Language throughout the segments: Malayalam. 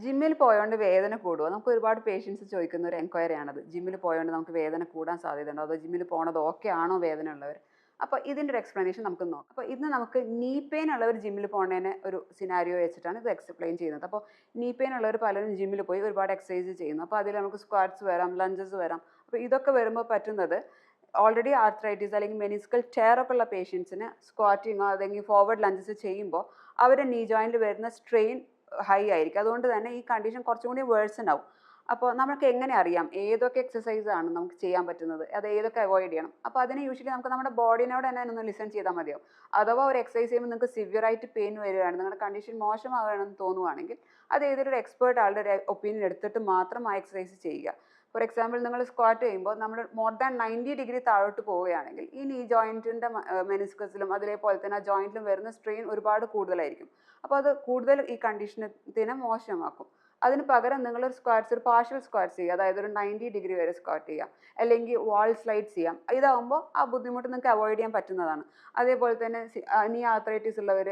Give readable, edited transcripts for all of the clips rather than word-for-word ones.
ജിമ്മിൽ പോയോണ്ട് വേദന കൂടുമോ? നമുക്ക് ഒരുപാട് പേഷ്യൻസ് ചോദിക്കുന്ന ഒരു എൻക്വയറി ആണത്. ജിമ്മിൽ പോയോണ്ട് നമുക്ക് വേദന കൂടാൻ സാധ്യതയുണ്ടോ? അതോ ജിമ്മിൽ പോണത് ഓക്കെ ആണോ വേദന ഉള്ളവർ? അപ്പോൾ ഇതിൻ്റെ ഒരു എക്സ്പ്ലനേഷൻ നമുക്ക് നോക്കാം. അപ്പോൾ ഇന്ന് നമുക്ക് നീ പെയിൻ ഉള്ളവർ ജിമ്മിൽ പോണേനെ ഒരു സിനാരിയോ വെച്ചിട്ടാണ് ഇത് എക്സ്പ്ലെയിൻ ചെയ്യുന്നത്. അപ്പോൾ നീ പെയിൻ ഉള്ളവർ പലരും ജിമ്മിൽ പോയി ഒരുപാട് എക്സസൈസ് ചെയ്യുന്നു. അപ്പോൾ അതിൽ നമുക്ക് സ്ക്വാറ്റ്സ് വരാം, ലഞ്ചസ് വരാം. അപ്പോൾ ഇതൊക്കെ വരുമ്പോൾ പറ്റുന്നത് ഓൾറെഡി ആർത്രൈറ്റിസ് അല്ലെങ്കിൽ മെനിസ്കൽ ടയർ ഒക്കെ ഉള്ള പേഷ്യൻസിന് സ്ക്വാറ്റിങ്ങോ അല്ലെങ്കിൽ ഫോർവേഡ് ലഞ്ചസ് ചെയ്യുമ്പോൾ അവരുടെ നീ ജോയിൻറ്റിൽ വരുന്ന സ്ട്രെയിൻ ഹൈ ആയിരിക്കും. അതുകൊണ്ട് തന്നെ ഈ കണ്ടീഷൻ കുറച്ചും കൂടി വേഴ്സൺ ആവും. അപ്പോൾ നമുക്ക് എങ്ങനെ അറിയാം ഏതൊക്കെ എക്സസൈസ് ആണ് നമുക്ക് ചെയ്യാൻ പറ്റുന്നത്, അത് ഏതൊക്കെ അവോയ്ഡ് ചെയ്യണം? അപ്പോൾ അതിന് യൂഷ്വലി നമുക്ക് നമ്മുടെ ബോഡിനോട് തന്നെ ഒന്ന് ലിസൺ ചെയ്താൽ മതിയാവും. അഥവാ ഒരു എക്സസൈസ് ചെയ്യുമ്പോൾ നിങ്ങൾക്ക് സിവിയറായിട്ട് പെയിൻ വരികയാണ്, നിങ്ങളുടെ കണ്ടീഷൻ മോശമാവുകയാണെന്ന് തോന്നുവാണെങ്കിൽ അത് ഏതൊരു എക്സ്പേർട്ട് ആളുടെ ഒപ്പീനിയൻ എടുത്തിട്ട് മാത്രം ആ എക്സസൈസ് ചെയ്യുക. ഫോർ എക്സാമ്പിൾ നിങ്ങൾ സ്ക്വാറ്റ് ചെയ്യുമ്പോൾ നമ്മൾ മോർ ദാൻ 90 ഡിഗ്രി താഴോട്ട് പോവുകയാണെങ്കിൽ ഈ നീ ജോയിൻറ്റിൻ്റെ മെനിസ്കസിലും അതേപോലെ തന്നെ ആ ജോയിൻറ്റിലും വരുന്ന സ്ട്രെയിൻ ഒരുപാട് കൂടുതലായിരിക്കും. അപ്പോൾ അത് കൂടുതൽ ഈ കണ്ടീഷനെ മോശമാക്കും. അതിന് പകരം നിങ്ങളൊരു സ്ക്വാറ്റ്സ്, ഒരു പാർഷ്യൽ സ്ക്വാറ്റ്സ് ചെയ്യുക, അതായത് ഒരു 90 ഡിഗ്രി വരെ സ്ക്വാറ്റ് ചെയ്യുക, അല്ലെങ്കിൽ വാൾ സ്ലൈഡ് ചെയ്യാം. ഇതാകുമ്പോൾ ആ ബുദ്ധിമുട്ട് നിങ്ങൾക്ക് അവോയ്ഡ് ചെയ്യാൻ പറ്റുന്നതാണ്. അതേപോലെ തന്നെ നീ ആർത്രൈറ്റിസ് ഉള്ളവർ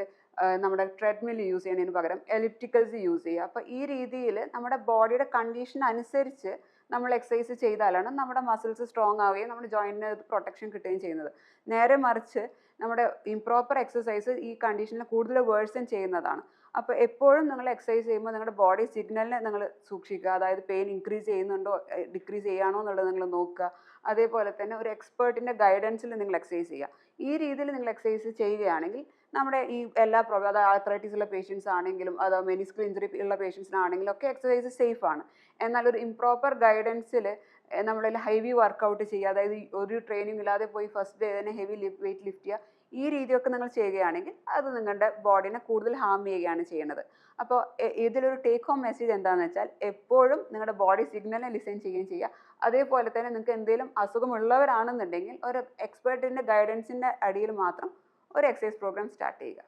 നമ്മുടെ ട്രെഡ്മിൽ യൂസ് ചെയ്യുന്നതിന് പകരം എലിപ്റ്റിക്കൽസ് യൂസ് ചെയ്യുക. അപ്പോൾ ഈ രീതിയിൽ നമ്മുടെ ബോഡിയുടെ കണ്ടീഷൻ അനുസരിച്ച് നമ്മൾ എക്സസൈസ് ചെയ്താലാണ് നമ്മുടെ മസിൽസ് സ്ട്രോങ് ആവുകയും നമ്മുടെ ജോയിൻറ്റിന് പ്രൊട്ടക്ഷൻ കിട്ടുകയും ചെയ്യുന്നത്. നേരെ മറിച്ച് നമ്മുടെ ഇംപ്രോപ്പർ എക്സസൈസ് ഈ കണ്ടീഷനിൽ കൂടുതൽ വേഴ്സൺ ചെയ്യുന്നതാണ്. അപ്പോൾ എപ്പോഴും നിങ്ങൾ എക്സസൈസ് ചെയ്യുമ്പോൾ നിങ്ങളുടെ ബോഡി സിഗ്നലിനെ നിങ്ങൾ സൂക്ഷിക്കുക. അതായത് പെയിൻ ഇൻക്രീസ് ചെയ്യുന്നുണ്ടോ ഡിക്രീസ് ചെയ്യുകയാണോ എന്നുള്ളത് നിങ്ങൾ നോക്കുക. അതേപോലെ തന്നെ ഒരു എക്സ്പേർട്ടിൻ്റെ ഗൈഡൻസിൽ നിങ്ങൾ എക്സസൈസ് ചെയ്യുക. ഈ രീതിയിൽ നിങ്ങൾ എക്സസൈസ് ചെയ്യുകയാണെങ്കിൽ നമ്മുടെ ഈ എല്ലാ പ്രോബ്ലം, അതായത് ആർത്രൈറ്റിസ് ഉള്ള പേഷ്യൻസ് ആണെങ്കിലും അതോ മെനിസ്കൽ ഇഞ്ചുറി ഉള്ള പേഷ്യൻസിനാണെങ്കിലും ഒക്കെ എക്സസൈസ് സേഫ് ആണ്. എന്നാൽ ഒരു ഇംപ്രോപ്പർ ഗൈഡൻസിൽ നമ്മളിൽ ഹെവി വർക്കൗട്ട് ചെയ്യുക, അതായത് ഒരു ട്രെയിനിങ് ഇല്ലാതെ പോയി ഫസ്റ്റ് ഡേ തന്നെ ഹെവി വെയിറ്റ് ലിഫ്റ്റ് ചെയ്യുക, ഈ രീതിയൊക്കെ നിങ്ങൾ ചെയ്യുകയാണെങ്കിൽ അത് നിങ്ങളുടെ ബോഡിനെ കൂടുതൽ ഹാം ചെയ്യുകയാണ് ചെയ്യുന്നത്. അപ്പോൾ ഇതിലൊരു ടേക്ക് ഹോം മെസ്സേജ് എന്താണെന്ന് വെച്ചാൽ എപ്പോഴും നിങ്ങളുടെ ബോഡി സിഗ്നലിനെ ലിസൺ ചെയ്യുകയും ചെയ്യുക. അതേപോലെ തന്നെ നിങ്ങൾക്ക് എന്തെങ്കിലും അസുഖമുള്ളവരാണെന്നുണ്ടെങ്കിൽ ഒരു എക്സ്പേർട്ടിൻ്റെ ഗൈഡൻസിൻ്റെ അടിയിൽ മാത്രം ഒരു എക്സസൈസ് പ്രോഗ്രാം സ്റ്റാർട്ട് ചെയ്യുക.